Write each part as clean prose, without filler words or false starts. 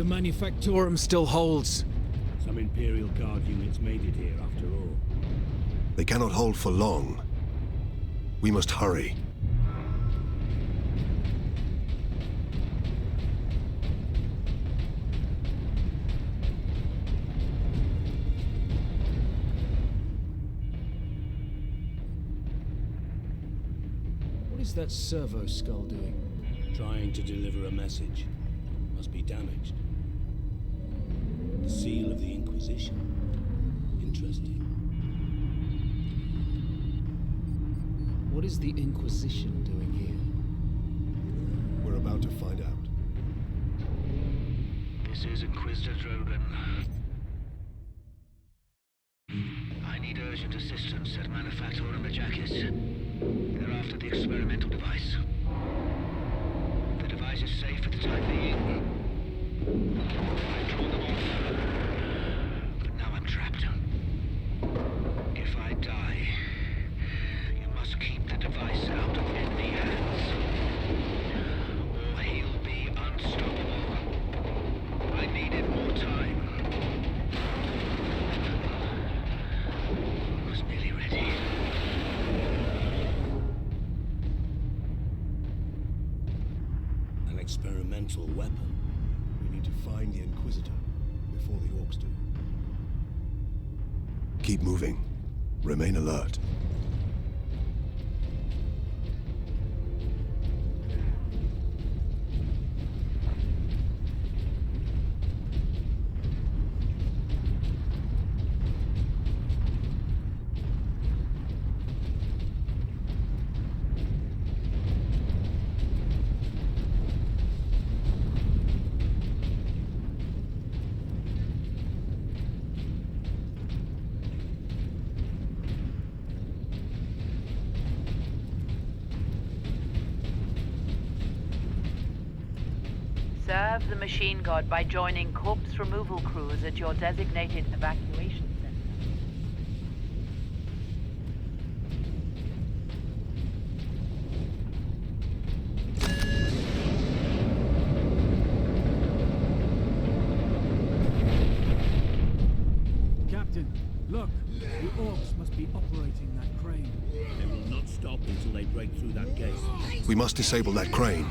Manufactorum still holds. Some Imperial Guard units made it here after all. They cannot hold for long. We must hurry. What is that servo skull doing? Trying to deliver a message. Must be damaged. The seal of the Inquisition. Interesting. What is the Inquisition doing here? We're about to find out. This is Inquisitor Drogan. I need urgent assistance at Manufactorum Majakis. They're after the experimental device. The device is safe for the time being. I've drawn them off, but now I'm trapped. If I die, you must keep the device out of enemy hands, or he'll be unstoppable. I needed more time. I was nearly ready. An experimental weapon. We need to find the Inquisitor before the Orcs do. Keep moving. Remain alert. Serve the machine god by joining corpse removal crews at your designated evacuation center. Captain, look! The Orcs must be operating that crane. They will not stop until they break through that gate. We must disable that crane.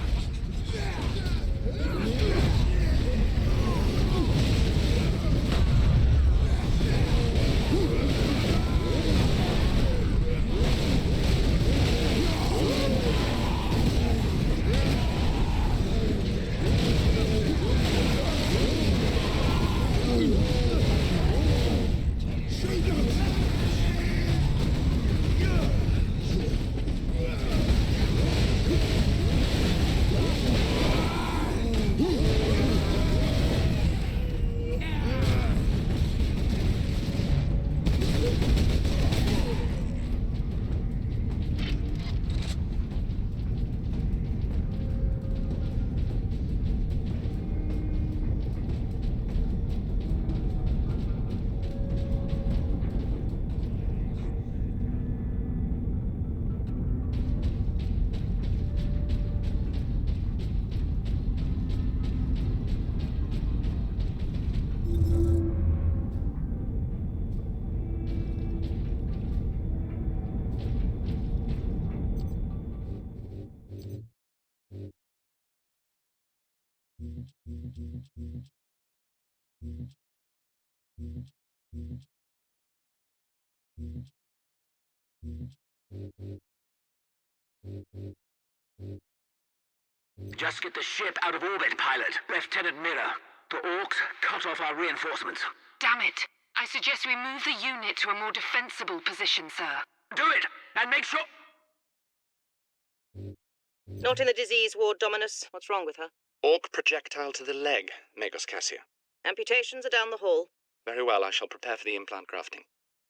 Just get the ship out of orbit, pilot. Lieutenant Mirror. The Orcs cut off our reinforcements. Damn it. I suggest we move the unit to a more defensible position, sir. Do it! And make sure... Not in the disease ward, Dominus. What's wrong with her? Orc projectile to the leg, Magos Cassia. Amputations are down the hall. Very well, I shall prepare for the implant grafting.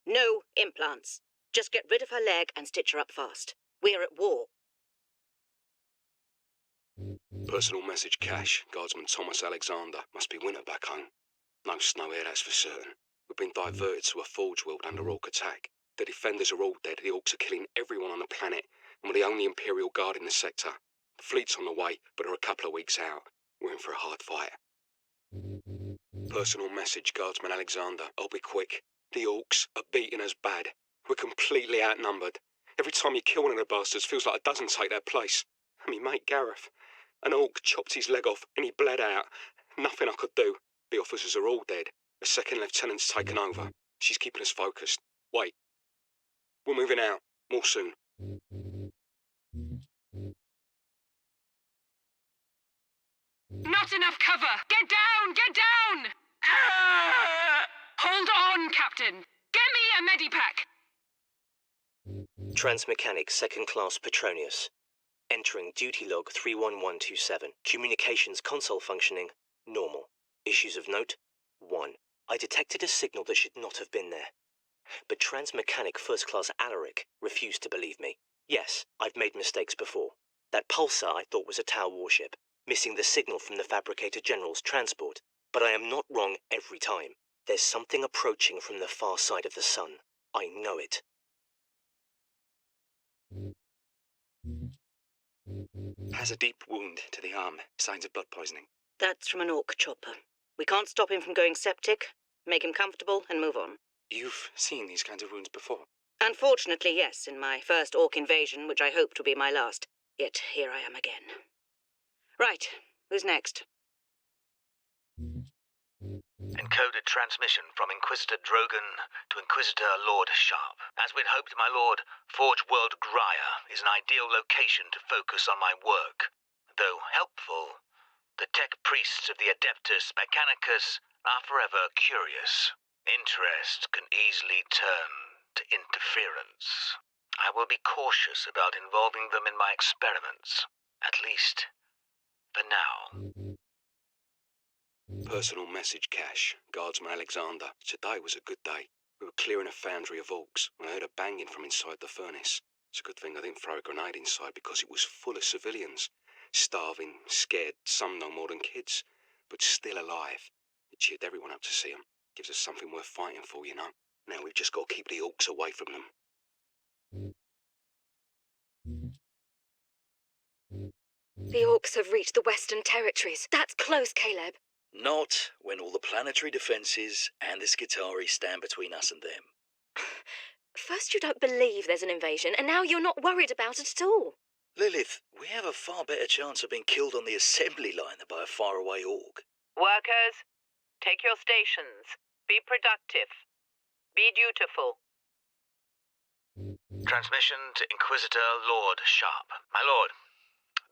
No implants. Just get rid of her leg and stitch her up fast. We're at war. Personal message cache, Guardsman Thomas Alexander. Must be winter back home. No snow here, that's for certain. We've been diverted to a forge world under Orc attack. The defenders are all dead, the Orcs are killing everyone on the planet, and we're the only Imperial Guard in the sector. The fleet's on the way, but are a couple of weeks out. We're in for a hard fight. Personal message, Guardsman Alexander. I'll be quick. The Orcs are beating us bad. We're completely outnumbered. Every time you kill one of the bastards, feels like a dozen take their place. And me mate Gareth. An Orc chopped his leg off and he bled out. Nothing I could do. The officers are all dead. The second lieutenant's taken over. She's keeping us focused. Wait. We're moving out. More soon. Not enough cover! Get down! Get down! Hold on, Captain! Get me a medipack! Transmechanic Second Class Petronius. Entering duty log 31127. Communications console functioning normal. Issues of note 1. I detected a signal that should not have been there. But Transmechanic First Class Alaric refused to believe me. Yes, I've made mistakes before. That pulsar I thought was a Tau warship, missing the signal from the Fabricator General's transport. But I am not wrong every time. There's something approaching from the far side of the sun. I know it. Has a deep wound to the arm. Signs of blood poisoning. That's from an Orc chopper. We can't stop him from going septic, make him comfortable, and move on. You've seen these kinds of wounds before? Unfortunately, yes, in my first Orc invasion, which I hoped would be my last. Yet here I am again. Right, who's next? Encoded transmission from Inquisitor Drogon to Inquisitor Lord Sharp. As we'd hoped, my lord, Forge World Graya is an ideal location to focus on my work. Though helpful, the tech priests of the Adeptus Mechanicus are forever curious. Interest can easily turn to interference. I will be cautious about involving them in my experiments, at least for now. Personal message cache, Guardsman Alexander. Today was a good day. We were clearing a foundry of Orcs when I heard a banging from inside the furnace. It's a good thing I didn't throw a grenade inside because it was full of civilians. Starving, scared, some no more than kids, but still alive. It cheered everyone up to see them. Gives us something worth fighting for, you know. Now we've just got to keep the Orcs away from them. The Orcs have reached the Western Territories. That's close, Caleb. Not when all the planetary defences and the Skitarii stand between us and them. First you don't believe there's an invasion, and now you're not worried about it at all. Lilith, we have a far better chance of being killed on the assembly line than by a faraway Orc. Workers, take your stations. Be productive. Be dutiful. Transmission to Inquisitor Lord Sharp. My lord,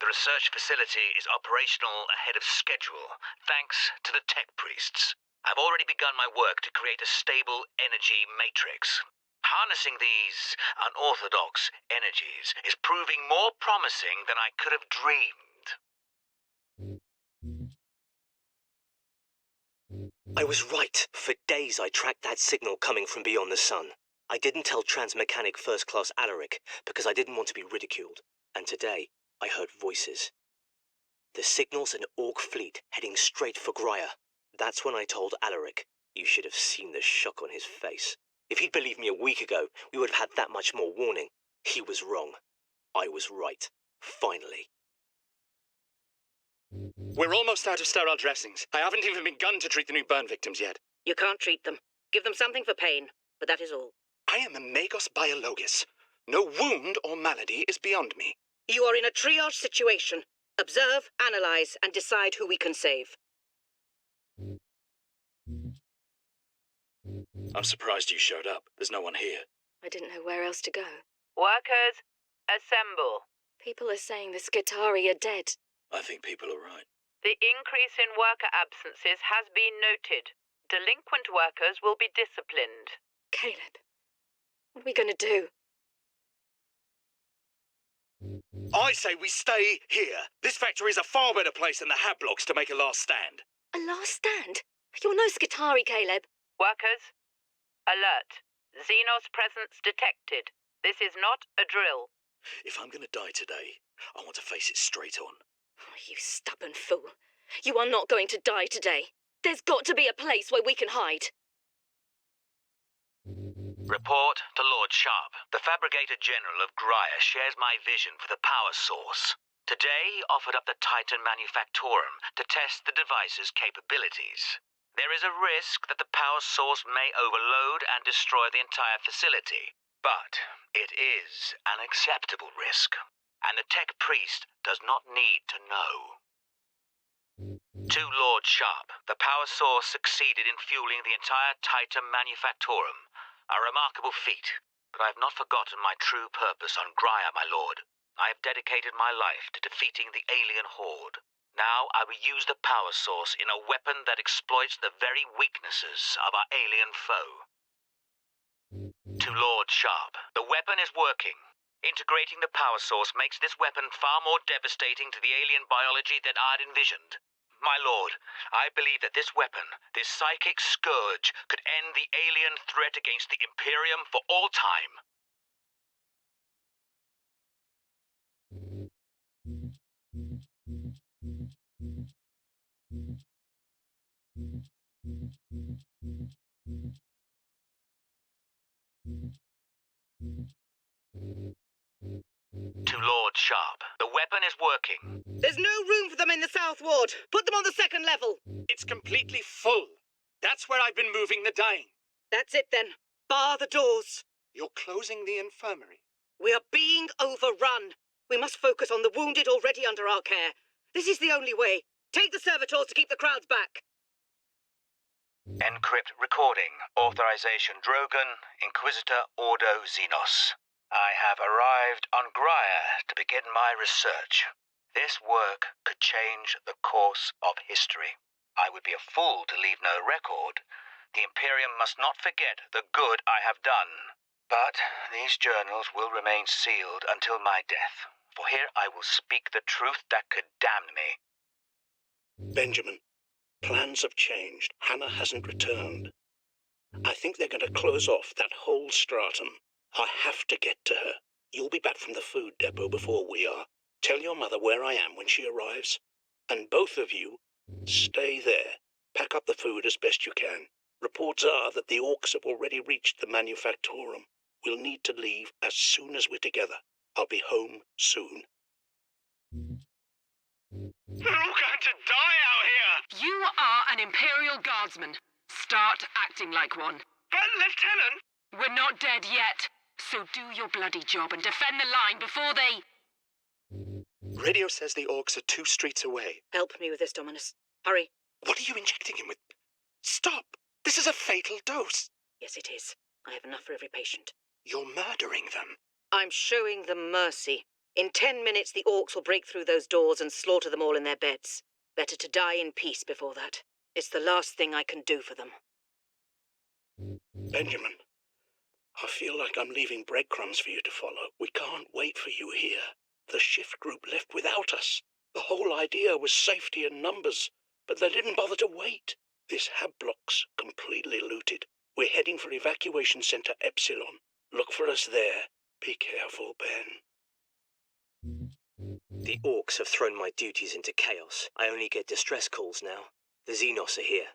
the research facility is operational ahead of schedule, thanks to the tech priests. I've already begun my work to create a stable energy matrix. Harnessing these unorthodox energies is proving more promising than I could have dreamed. I was right. For days I tracked that signal coming from beyond the sun. I didn't tell Transmechanic First Class Alaric because I didn't want to be ridiculed. And today, I heard voices. The signal's an Orc fleet heading straight for Graya. That's when I told Alaric. You should have seen the shock on his face. If he'd believed me a week ago, we would have had that much more warning. He was wrong. I was right. Finally. We're almost out of sterile dressings. I haven't even begun to treat the new burn victims yet. You can't treat them. Give them something for pain, but that is all. I am a Magos Biologis. No wound or malady is beyond me. You are in a triage situation. Observe, analyze, and decide who we can save. I'm surprised you showed up. There's no one here. I didn't know where else to go. Workers, assemble. People are saying the Skitarii are dead. I think people are right. The increase in worker absences has been noted. Delinquent workers will be disciplined. Caleb, what are we going to do? I say we stay here. This factory is a far better place than the Hab blocks to make a last stand. A last stand? You're no Skitarii, Caleb. Workers, alert. Xenos presence detected. This is not a drill. If I'm going to die today, I want to face it straight on. Oh, you stubborn fool. You are not going to die today. There's got to be a place where we can hide. Report to Lord Sharp. The Fabricator General of Graya shares my vision for the power source. Today he offered up the Titan Manufactorum to test the device's capabilities. There is a risk that the power source may overload and destroy the entire facility. But it is an acceptable risk, and the tech priest does not need to know. To Lord Sharp, the power source succeeded in fueling the entire Titan Manufactorum, a remarkable feat. But I have not forgotten my true purpose on Graia, my lord. I have dedicated my life to defeating the alien horde. Now I will use the power source in a weapon that exploits the very weaknesses of our alien foe. To Lord Sharp, the weapon is working. Integrating the power source makes this weapon far more devastating to the alien biology than I'd envisioned. My lord, I believe that this weapon, this psychic scourge, could end the alien threat against the Imperium for all time. To Lord Sharp, the weapon is working. There's no room for them in the South Ward. Put them on the second level. It's completely full. That's where I've been moving the dying. That's it then. Bar the doors. You're closing the infirmary. We are being overrun. We must focus on the wounded already under our care. This is the only way. Take the servitors to keep the crowds back. Encrypt recording. Authorization Drogon, Inquisitor Ordo Xenos. I have arrived on Graia to begin my research. This work could change the course of history. I would be a fool to leave no record. The Imperium must not forget the good I have done. But these journals will remain sealed until my death, for here I will speak the truth that could damn me. Benjamin, plans have changed. Hannah hasn't returned. I think they're going to close off that whole stratum. I have to get to her. You'll be back from the food depot before we are. Tell your mother where I am when she arrives. And both of you, stay there. Pack up the food as best you can. Reports are that the orcs have already reached the Manufactorum. We'll need to leave as soon as we're together. I'll be home soon. We're all going to die out here! You are an Imperial Guardsman. Start acting like one. But, Lieutenant! We're not dead yet, so do your bloody job and defend the line before they... Radio says the orcs are 2 streets away. Help me with this, Dominus. Hurry. What are you injecting him with? Stop! This is a fatal dose. Yes, it is. I have enough for every patient. You're murdering them. I'm showing them mercy. In 10 minutes, the orcs will break through those doors and slaughter them all in their beds. Better to die in peace before that. It's the last thing I can do for them. Benjamin, I feel like I'm leaving breadcrumbs for you to follow. We can't wait for you here. The shift group left without us. The whole idea was safety in numbers, but they didn't bother to wait. This hab block's completely looted. We're heading for Evacuation Center Epsilon. Look for us there. Be careful, Ben. The orcs have thrown my duties into chaos. I only get distress calls now. The Xenos are here.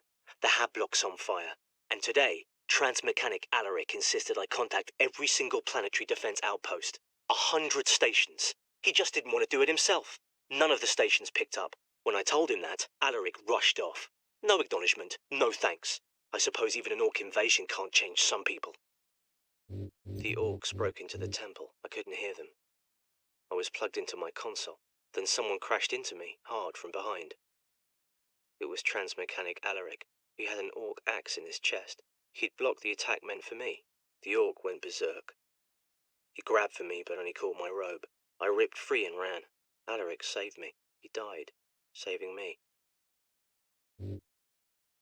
The hab block's on fire. And today, Transmechanic Alaric insisted I contact every single planetary defense outpost. 100 stations. He just didn't want to do it himself. None of the stations picked up. When I told him that, Alaric rushed off. No acknowledgement, no thanks. I suppose even an orc invasion can't change some people. The orcs broke into the temple. I couldn't hear them. I was plugged into my console. Then someone crashed into me, hard from behind. It was Transmechanic Alaric. He had an orc axe in his chest. He'd blocked the attack meant for me. The orc went berserk. He grabbed for me but only caught my robe. I ripped free and ran. Alaric saved me. He died, saving me.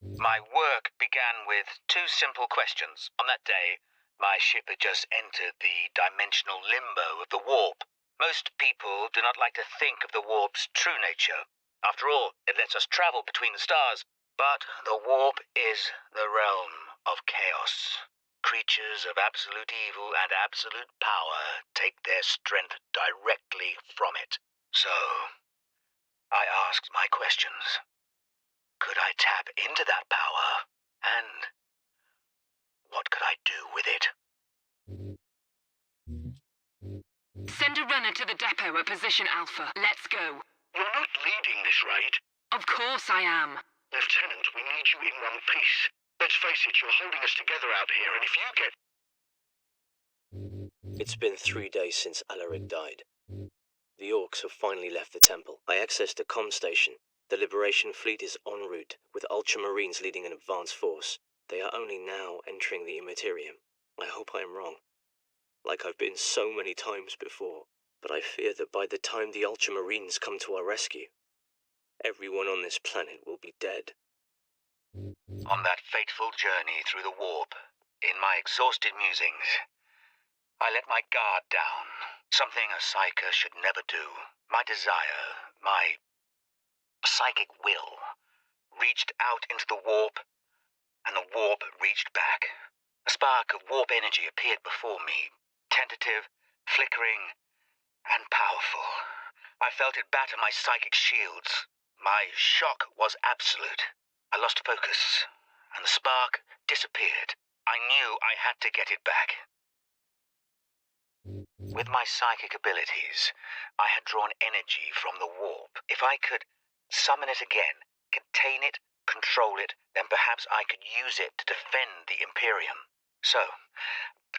My work began with 2 simple questions. On that day, my ship had just entered the dimensional limbo of the warp. Most people do not like to think of the warp's true nature. After all, it lets us travel between the stars. But the warp is the realm of chaos. Creatures of absolute evil and absolute power take their strength directly from it. So, I asked my questions. Could I tap into that power? And what could I do with it? Send a runner to the depot at position Alpha. Let's go. You're not leading this raid. Of course I am. Lieutenant, we need you in one piece. Let's face it, you're holding us together out here, and if you get... It's been 3 days since Alaric died. The Orcs have finally left the temple. I accessed a comm station. The Liberation Fleet is en route, with Ultramarines leading an advance force. They are only now entering the Immaterium. I hope I am wrong. Like I've been so many times before. But I fear that by the time the Ultramarines come to our rescue, everyone on this planet will be dead. On that fateful journey through the warp, in my exhausted musings, I let my guard down. Something a psyker should never do. My desire, my psychic will, reached out into the warp, and the warp reached back. A spark of warp energy appeared before me, tentative, flickering, and powerful. I felt it batter my psychic shields. My shock was absolute. I lost focus, and the spark disappeared. I knew I had to get it back. With my psychic abilities, I had drawn energy from the warp. If I could summon it again, contain it, control it, then perhaps I could use it to defend the Imperium. So,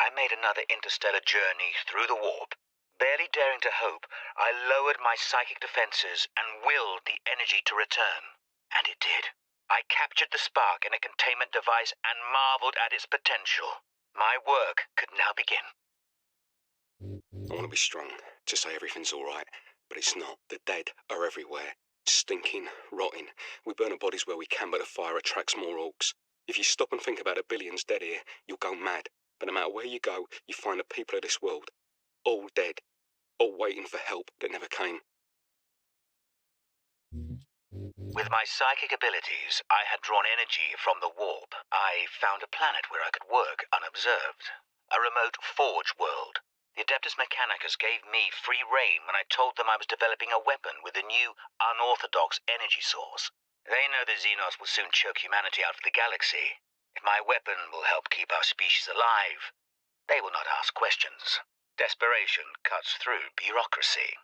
I made another interstellar journey through the warp. Barely daring to hope, I lowered my psychic defenses and willed the energy to return. And it did. I captured the spark in a containment device and marveled at its potential. My work could now begin. I want to be strong, to say everything's alright, but it's not. The dead are everywhere. Stinking, rotting. We burn our bodies where we can, but the fire attracts more orcs. If you stop and think about the billions dead here, you'll go mad. But no matter where you go, you find the people of this world. All dead. All waiting for help that never came. With my psychic abilities, I had drawn energy from the warp. I found a planet where I could work unobserved. A remote forge world. The Adeptus Mechanicus gave me free rein when I told them I was developing a weapon with a new, unorthodox energy source. They know the Xenos will soon choke humanity out of the galaxy. If my weapon will help keep our species alive, they will not ask questions. Desperation cuts through bureaucracy.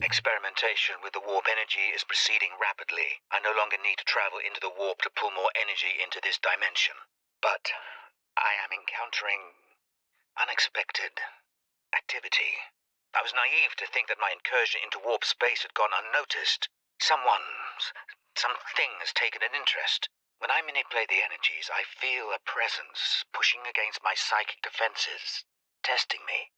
Experimentation with the warp energy is proceeding rapidly. I no longer need to travel into the warp to pull more energy into this dimension. But I am encountering unexpected activity. I was naive to think that my incursion into warp space had gone unnoticed. Something has taken an interest. When I manipulate the energies, I feel a presence pushing against my psychic defenses, testing me.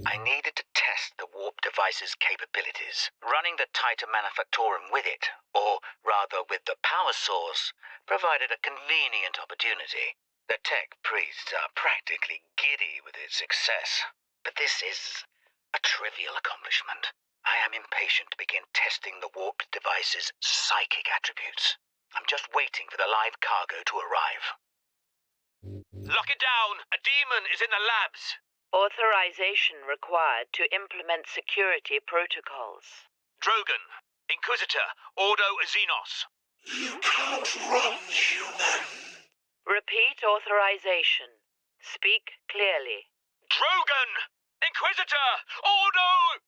I needed to test the warp device's capabilities. Running the Titan Manufactorum with it, or rather with the power source, provided a convenient opportunity. The tech priests are practically giddy with its success, but this is a trivial accomplishment. I am impatient to begin testing the warp device's psychic attributes. I'm just waiting for the live cargo to arrive. Lock it down! A demon is in the labs! Authorization required to implement security protocols. Drogon, Inquisitor, Ordo Xenos. You can't run, human. Repeat authorization. Speak clearly. Drogon! Inquisitor! Ordo!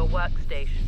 your workstation.